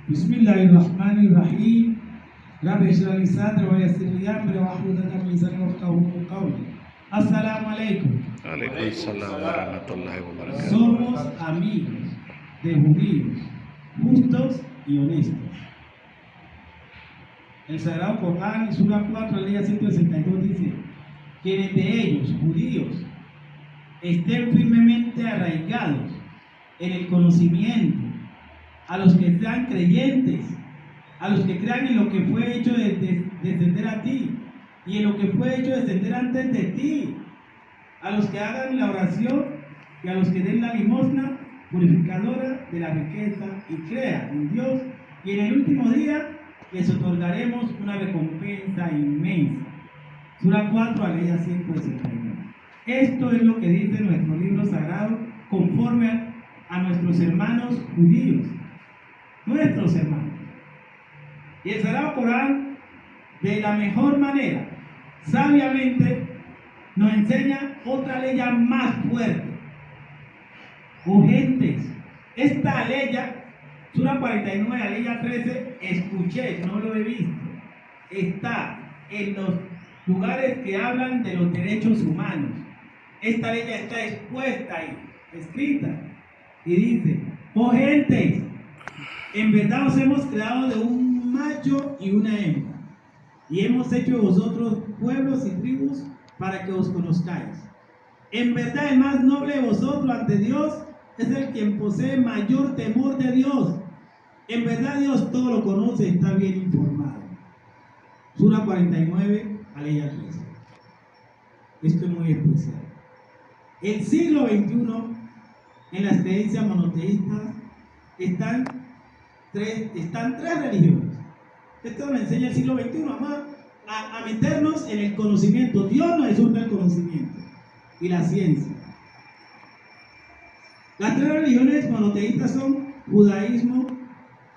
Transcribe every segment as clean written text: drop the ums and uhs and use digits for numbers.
Bismillahirrahmanirrahim. Rabbi اشرح لي صدري ويسر لي امري واحلل عقدة من لساني يفقهوا قولي. Assalamu alaikum. Alaikum salam wa rahmatullahi wa barakatuh. Somos amigos de judíos, justos y honestos. El Sagrado Corán, Sura 4, ley 162, dice: quienes de ellos, judíos, estén firmemente arraigados en el conocimiento, a los que sean creyentes, a los que crean en lo que fue hecho descender a ti y en lo que fue hecho descender antes de ti, a los que hagan la oración y a los que den la limosna purificadora de la riqueza y crean en Dios, y en el último día les otorgaremos una recompensa inmensa. Sura 4, Aleya 169. Esto es lo que dice nuestro libro sagrado conforme a nuestros hermanos judíos, nuestros hermanos. Y el Sagrado Corán, de la mejor manera, sabiamente, nos enseña otra ley más fuerte. Urgentes. Esta ley, Sura 49, ley 13, escuché, no lo he visto. Está en los lugares que hablan de los derechos humanos. Esta ley está expuesta ahí, escrita, y dice: oh gentes, en verdad os hemos creado de un macho y una hembra, y hemos hecho de vosotros pueblos y tribus para que os conozcáis. En verdad el más noble de vosotros ante Dios es el quien posee mayor temor de Dios. En verdad Dios todo lo conoce y está bien informado. Sura 49, Aleya 13. Esto es muy especial. El siglo XXI, en las creencias monoteístas, están tres religiones. Esto nos enseña el siglo XXI. Vamos a meternos en el conocimiento. Dios nos exhorta el conocimiento y la ciencia. Las tres religiones monoteístas son judaísmo,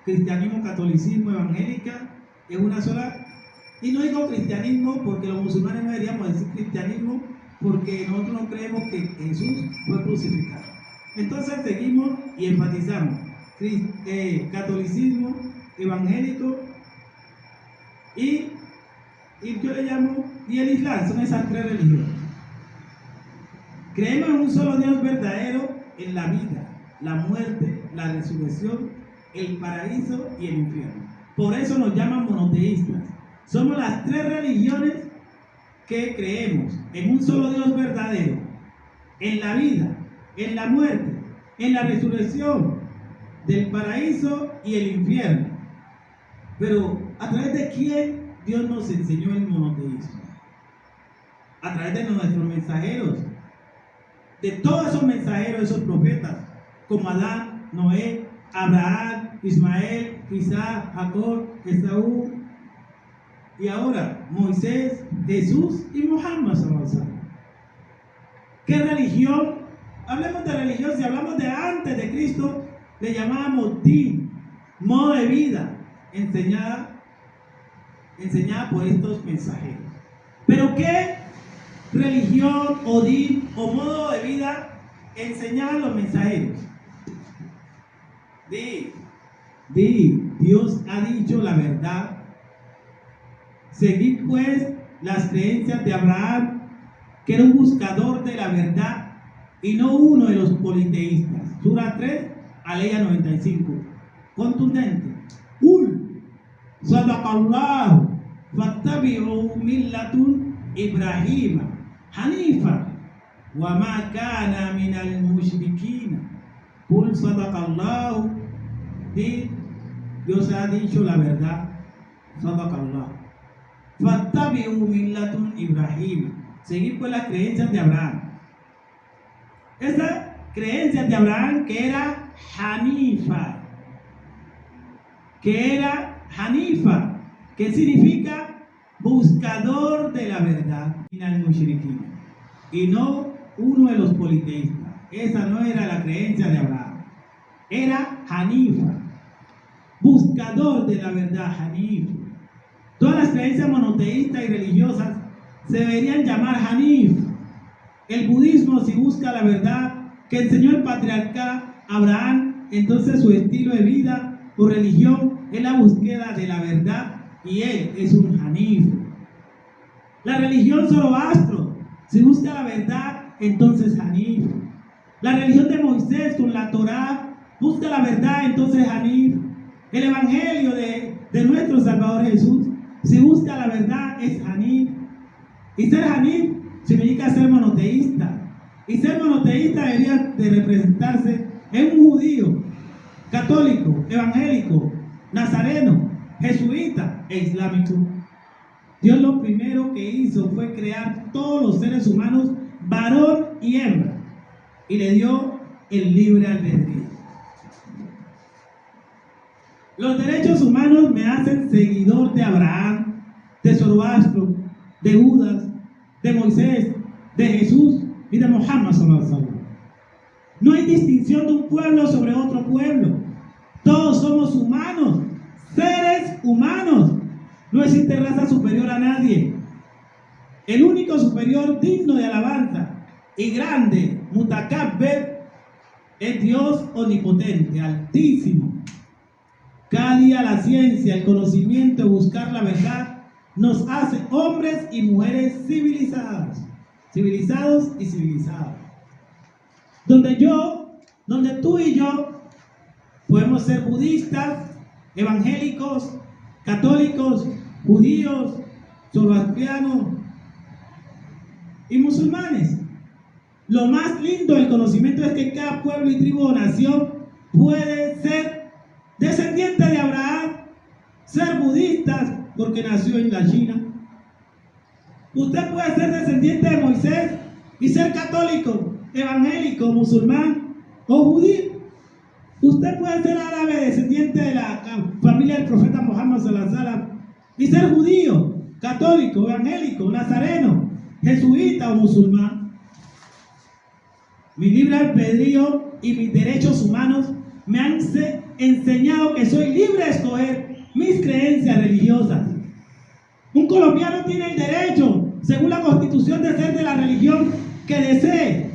cristianismo, catolicismo, evangélica, es una sola. Y no digo cristianismo porque los musulmanes no deberíamos decir cristianismo, porque nosotros no creemos que Jesús fue crucificado. Entonces seguimos y enfatizamos catolicismo, evangélico y yo le llamo, y el Islam. Son esas tres religiones. Creemos en un solo Dios verdadero, en la vida, la muerte, la resurrección, el paraíso y el infierno. Por eso nos llaman monoteístas. Somos las tres religiones que creemos en un solo Dios verdadero, en la vida, en la muerte, en la resurrección, del paraíso y el infierno. Pero ¿a través de quién Dios nos enseñó el monoteísmo? A través de nuestros mensajeros, de todos esos mensajeros, esos profetas, como Adán, Noé, Abraham, Ismael, Isaac, Jacob, Esaú, y ahora Moisés, Jesús y Muhammad. ¿Qué religión? Hablemos de religión. Si hablamos de antes de Cristo, le llamábamos din, modo de vida, enseñada por estos mensajeros. Pero ¿qué religión o din o modo de vida enseñaban los mensajeros? Dios ha dicho la verdad. Seguid pues las creencias de Abraham, que era un buscador de la verdad y no uno de los politeístas. Sura 3, Aleya 95. Contundente. Sadaqallahu fattabi'u millatun Ibrahima Hanifa wa ma kana minal mushrikina. Sadaqallahu. Dios ha dicho la verdad. Sadaqallahu. Fattabi'u millatun Ibrahima. Seguir pues las creencias de Abraham. Esa creencia de Abraham, que era Hanifa, que significa buscador de la verdad, y no uno de los politeístas. Esa no era la creencia de Abraham, era Hanifa, buscador de la verdad, Hanif. Todas las creencias monoteístas y religiosas se deberían llamar Hanif. El budismo, si busca la verdad que enseñó el patriarca Abraham, entonces su estilo de vida o religión es la búsqueda de la verdad y él es un Hanif. La religión Zoroastro, si busca la verdad, entonces Hanif. La religión de Moisés con la Torá busca la verdad, entonces Hanif. El evangelio de nuestro Salvador Jesús, si busca la verdad, es Hanif. Y ser Hanif significa ser monoteísta. Y ser monoteísta debería de representarse en un judío, católico, evangélico, nazareno, jesuita e islámico. Dios lo primero que hizo fue crear todos los seres humanos, varón y hembra, y le dio el libre albedrío. Los derechos humanos me hacen seguidor de Abraham, de Zoroastro, de Judas, de Moisés, de Jesús y de Muhammad sallallahu alaihi wasallam. No hay distinción de un pueblo sobre otro pueblo. Todos somos humanos, seres humanos. No existe raza superior a nadie. El único superior digno de alabanza y grande, Mutakabber, es Dios omnipotente, altísimo. Cada día la ciencia, el conocimiento, buscar la verdad, nos hace hombres y mujeres civilizados y civilizadas. Donde tú y yo podemos ser budistas, evangélicos, católicos, judíos, zoroastrianos y musulmanes. Lo más lindo del conocimiento es que cada pueblo y tribu o nación puede ser descendiente de Abraham, ser budistas porque nació en la China. Usted puede ser descendiente de Moisés y ser católico, evangélico, musulmán o judío. Usted puede ser árabe, descendiente de la familia del profeta Muhammad sallallahu alaihi wasallam y ser judío, católico, evangélico, nazareno, jesuita o musulmán. Mi libre albedrío y mis derechos humanos me han enseñado que soy libre de escoger mis creencias religiosas. Un colombiano tiene el derecho, según la Constitución, de ser de la religión que desee,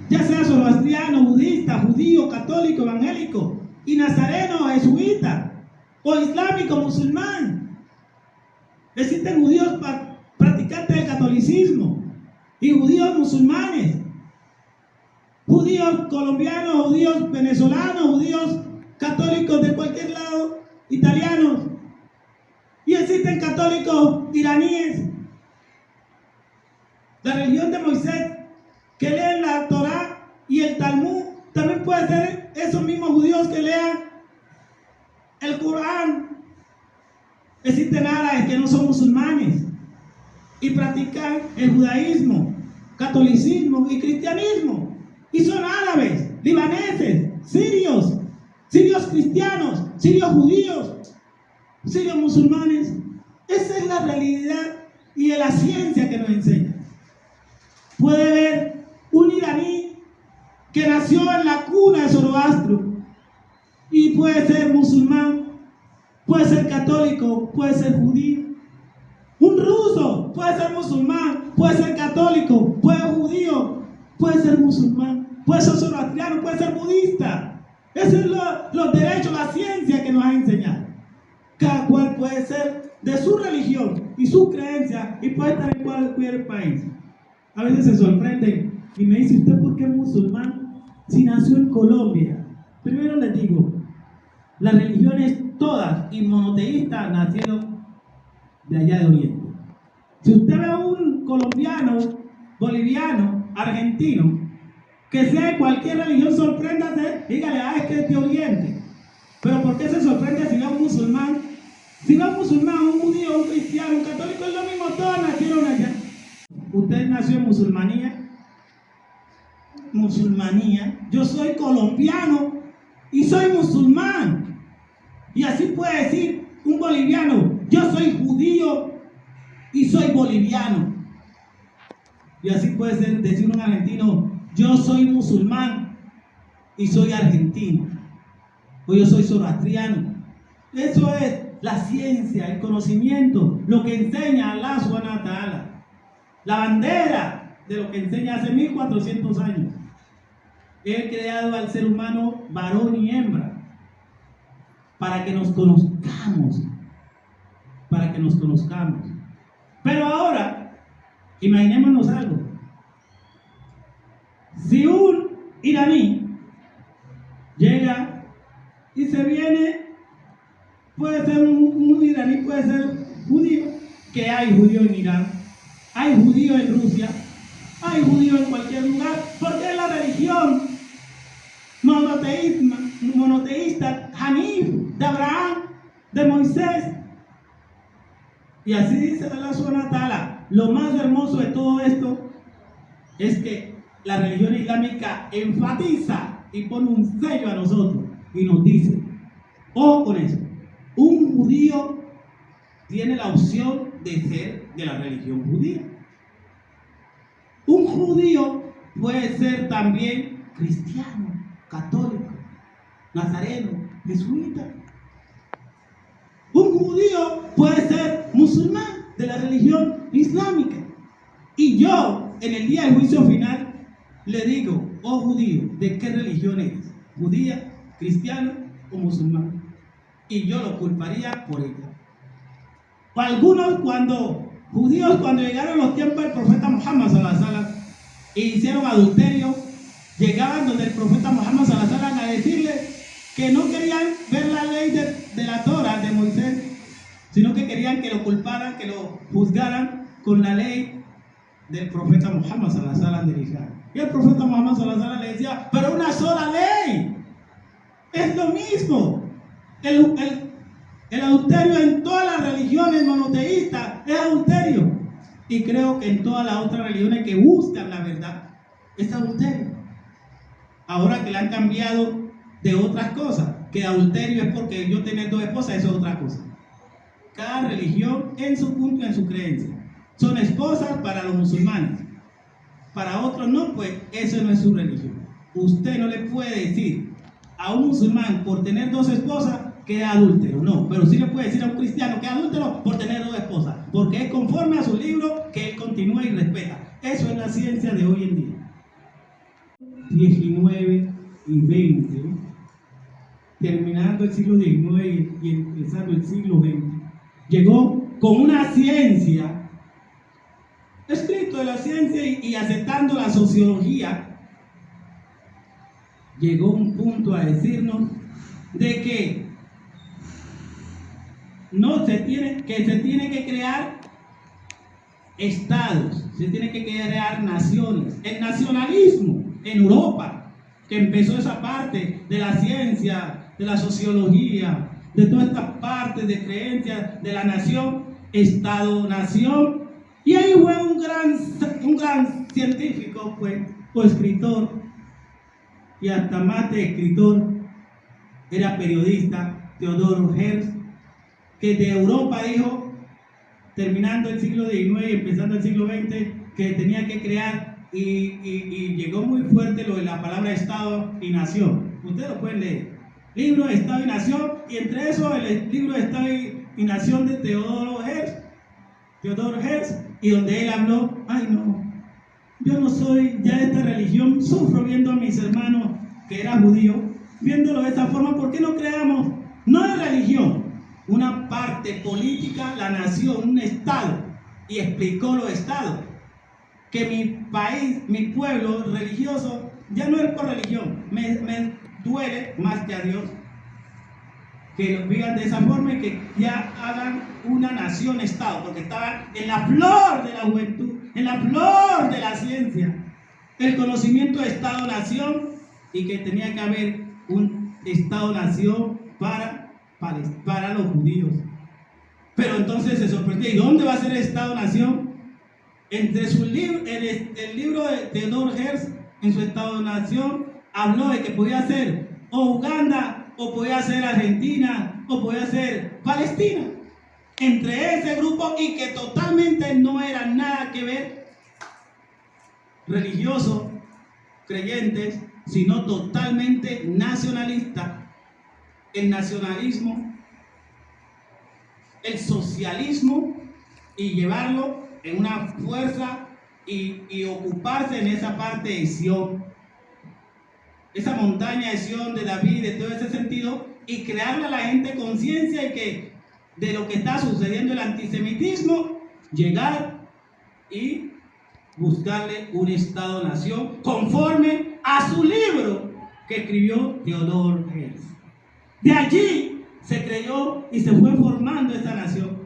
ya sea zoroastriano, budista, judío, católico, evangélico, y nazareno, jesuita, o islámico, musulmán. Existen judíos practicantes del catolicismo y judíos musulmanes, judíos colombianos, judíos venezolanos, judíos católicos de cualquier lado, italianos, y existen católicos iraníes. La religión de Moisés, que leen la Torá y el Talmud, también puede ser esos mismos judíos que lean el Corán. Existen árabes que no son musulmanes y practican el judaísmo, catolicismo y cristianismo, y son árabes, libaneses, sirios cristianos, sirios judíos, sirios musulmanes. Esa es la realidad y de la ciencia que nos enseña. Puede haber un iraní que nació en la cuna de Zoroastro y puede ser musulmán, puede ser católico, puede ser judío. Un ruso puede ser musulmán, puede ser católico, puede ser judío, puede ser musulmán, puede ser zoroastriano, puede ser budista. Esos son los derechos, la ciencia que nos ha enseñado. Cada cual puede ser de su religión y su creencia y puede estar en cualquier país. A veces se sorprenden y me dicen: ¿usted por qué es musulmán si nació en Colombia? Primero les digo, las religiones todas y monoteístas nacieron de allá de Oriente. Si usted ve a un colombiano, boliviano, argentino, que sea de cualquier religión, sorpréndase, dígale: es que es de Oriente. Pero ¿por qué se sorprende si ve a un musulmán? Si ve a un musulmán, un judío, un cristiano, un católico, es lo mismo, todos nacieron allá. ¿Usted nació en musulmanía? Yo soy colombiano y soy musulmán. Y así puede decir un boliviano: yo soy judío y soy boliviano. Y así puede decir un argentino: yo soy musulmán y soy argentino. O yo soy zoroastriano. Eso es la ciencia, el conocimiento, lo que enseña Allah subhanahu wa ta'ala. La bandera de lo que enseña hace 1400 años. He creado al ser humano varón y hembra para que nos conozcamos, para que nos conozcamos. Pero ahora, imaginémonos algo. Si un iraní llega y se viene, puede ser un iraní, puede ser judío, que hay judío en Irán, hay judío en Rusia, hay judío en cualquier lugar, porque es la religión monoteísta, Hanif, de Abraham, de Moisés. Y así dice Allah subhanahu wa ta'ala. Lo más hermoso de todo esto es que la religión islámica enfatiza y pone un sello a nosotros y nos dice, ojo con eso, un judío tiene la opción de ser de la religión judía. Un judío puede ser también cristiano, católico, nazareno, jesuita. Un judío puede ser musulmán de la religión islámica. Y yo, en el día del juicio final, le digo, oh judío, ¿de qué religión eres? ¿Judía, cristiano o musulmán? Y yo lo culparía por ella. Algunos judíos cuando llegaron los tiempos del profeta Muhammad sallallahu alaihi wasallam e hicieron adulterio, llegaban donde el profeta Muhammad sallallahu alaihi wasallam a decirle que no querían ver la ley de la Torah de Moisés, sino que querían que lo culparan, que lo juzgaran con la ley del profeta Muhammad sallallahu alaihi wasallam del Islam. Y el profeta Muhammad sallallahu alaihi wasallam le decía, pero una sola ley, es lo mismo. El adulterio en todas las religiones monoteístas es adulterio. Y creo que en todas las otras religiones que buscan la verdad es adulterio. Ahora que le han cambiado de otras cosas, que adulterio es porque yo tener dos esposas, eso es otra cosa. Cada religión en su punto, en su creencia. Son esposas para los musulmanes. Para otros no, pues eso no es su religión. Usted no le puede decir a un musulmán por tener dos esposas que es adúltero, no, pero sí le puede decir a un cristiano que es adúltero por tener dos esposas, porque es conforme a su libro que él continúa y respeta. Eso es la ciencia de hoy en día. 19 y 20, terminando el siglo XIX y empezando el siglo XX, llegó con una ciencia, escrito de la ciencia y aceptando la sociología, llegó un punto a decirnos de que se tiene que crear estados, se tiene que crear naciones. El nacionalismo en Europa, que empezó esa parte de la ciencia, de la sociología, de todas estas partes de creencias de la nación, estado-nación, y ahí fue un gran científico, pues, o escritor, y hasta más de escritor, era periodista, Theodor Herzl, que de Europa dijo, terminando el siglo XIX y empezando el siglo XX, que tenía que crear, y llegó muy fuerte lo de la palabra Estado y Nación. Ustedes lo pueden leer. Libro de Estado y Nación, y entre eso el libro de Estado y Nación de Theodor Herzl, y donde él habló, ay no, yo no soy ya de esta religión, sufro viendo a mis hermanos que era judío, viéndolo de esta forma. ¿Por qué no creamos, no de religión, una parte política, la nación, un estado? Y explicó los estados, que mi país, mi pueblo religioso, ya no es por religión, me duele más que a Dios que lo vivan de esa forma y que ya hagan una nación-estado, porque estaban en la flor de la juventud, en la flor de la ciencia, el conocimiento de Estado-nación, y que tenía que haber un Estado-nación para los judíos. Pero entonces se sorprendió, ¿y dónde va a ser el Estado-nación? Entre su libro, el libro de Theodor Herzl, en su Estado-nación, habló de que podía ser o Uganda, o podía ser Argentina, o podía ser Palestina. Entre ese grupo, y que totalmente no era nada que ver religiosos, creyentes, sino totalmente nacionalista. El nacionalismo, el socialismo, y llevarlo en una fuerza y ocuparse en esa parte de Sion. esa montaña de Sion, de David, de todo ese sentido, y crearle a la gente conciencia y que de lo que está sucediendo el antisemitismo, llegar y buscarle un Estado-nación conforme a su libro que escribió Theodor Herzl. De allí se creyó y se fue formando esta nación.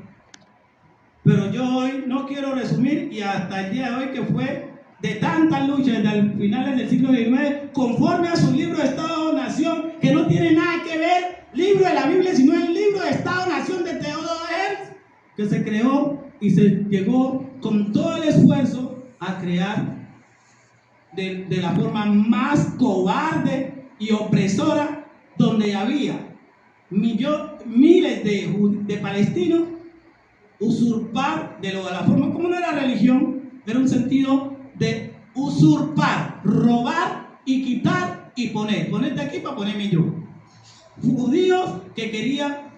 Pero yo hoy no quiero resumir, y hasta el día de hoy, que fue de tantas luchas desde el finales del siglo XIX, conforme a su libro de Estado-Nación, que no tiene nada que ver libro de la Biblia, sino el libro de Estado-Nación de Theodor Herzl, que se creó y se llegó con todo el esfuerzo a crear de la forma más cobarde y opresora, donde había miles de palestinos, usurpar de la forma como no era religión, era un sentido de usurpar, robar y quitar y ponerte aquí para ponerme yo. Judíos que querían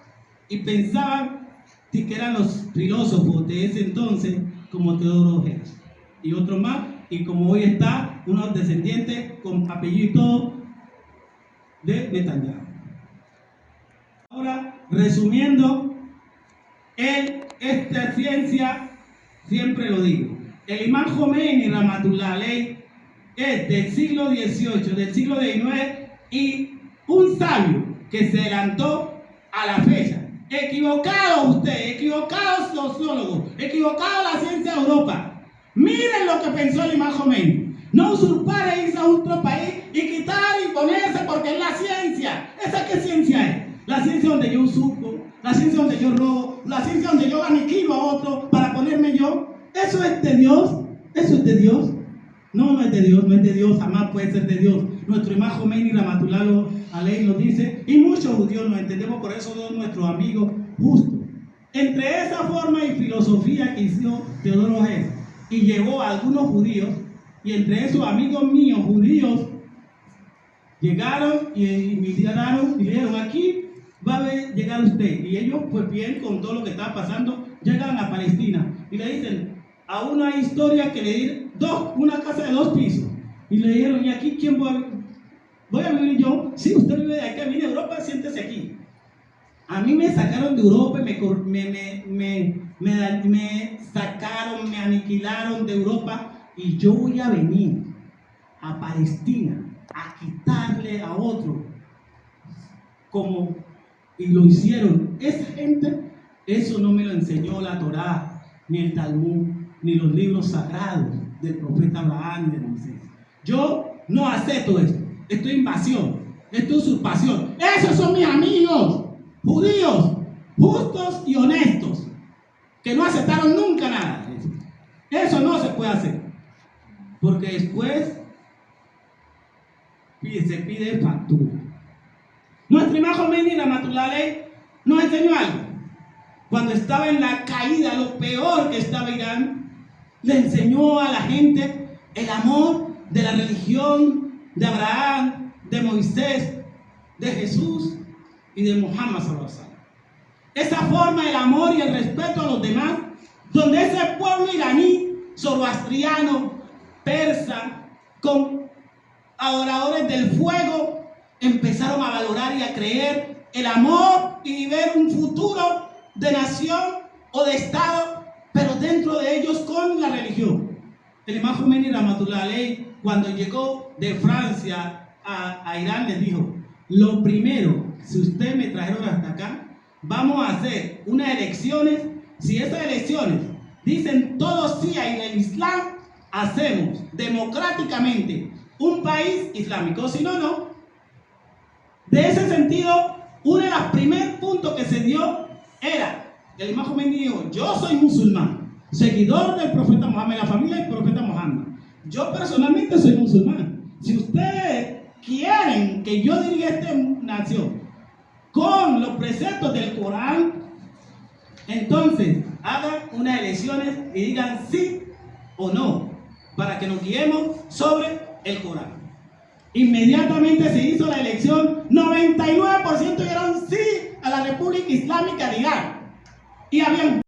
y pensaban que eran los filósofos de ese entonces, como Theodor Herzl y otros más, y como hoy está unos descendientes con apellido y todo de Netanyahu. Ahora, resumiendo, esta ciencia, siempre lo digo, el Imam Jomeini Rahmatullah Aley es del siglo XVIII, del siglo XIX, y un sabio que se adelantó a la fecha. Equivocado usted, equivocado sociólogo, equivocado la ciencia de Europa. Miren lo que pensó el Imam Jomeini. No usurpar e irse a otro país y quitar y ponerse porque es la ciencia. ¿Esa qué ciencia es? La ciencia donde yo usurpo, la ciencia donde yo robo, la ciencia donde yo aniquilo a otro para ponerme yo. ¿Eso es de Dios? ¿Eso es de Dios? No, no es de Dios, no es de Dios, jamás puede ser de Dios. Nuestro Imam Jomeini Rahmatullah Aley lo dice, y muchos judíos lo entendemos, por eso son nuestros amigos justos. Entre esa forma y filosofía que hizo Theodor Herzl y llevó a algunos judíos, y entre esos amigos míos judíos, llegaron y miraron y le dijeron, aquí va a llegar usted. Y ellos, pues bien, con todo lo que estaba pasando, llegan a Palestina y le dicen a una historia que le dieron una casa de 2 pisos. Y le dijeron, ¿y aquí quién voy a vivir yo? Sí, usted vive de acá, viene de Europa, siéntese aquí. A mí me sacaron de Europa, me sacaron, me aniquilaron de Europa, y yo voy a venir a Palestina a quitarle a otro, y lo hicieron. Esa gente, eso no me lo enseñó la Torá, ni el Talmud, ni los libros sagrados del profeta Abraham y de Moisés. Yo no acepto esto. Esto es invasión, esto es usurpación. Esos son mis amigos judíos, justos y honestos, que no aceptaron nunca nada. Eso no se puede hacer, porque después se pide factura. Nuestro Imam Jomeini Rahmatullah Aley nos enseñó algo. Cuando estaba en la caída, lo peor que estaba Irán, le enseñó a la gente el amor de la religión de Abraham, de Moisés, de Jesús y de Muhammad sallallahu alaihi wasallam. Esa forma del amor y el respeto a los demás, donde ese pueblo iraní, zoroastriano, persa, con adoradores del fuego, empezaron a valorar y a creer el amor y ver un futuro de nación o de estado, pero dentro de ellos con la religión. El Imam Jomeini Rahmatullah Aley, cuando llegó de Francia a Irán, les dijo: lo primero, si ustedes me trajeron hasta acá, vamos a hacer unas elecciones. Si esas elecciones dicen todos sí a el Islam, hacemos democráticamente un país islámico. Si no, no. De ese sentido, uno de los primeros puntos que se dio era, el Imam Jomeini dijo: yo soy musulmán, seguidor del profeta Muhammad, la familia del profeta Muhammad. Yo personalmente soy musulmán. Si ustedes quieren que yo dirija esta nación con los preceptos del Corán, entonces hagan unas elecciones y digan sí o no, para que nos guiemos sobre el Corán. Inmediatamente se hizo la elección, 99% dieron sí a la República Islámica de Irán, y habían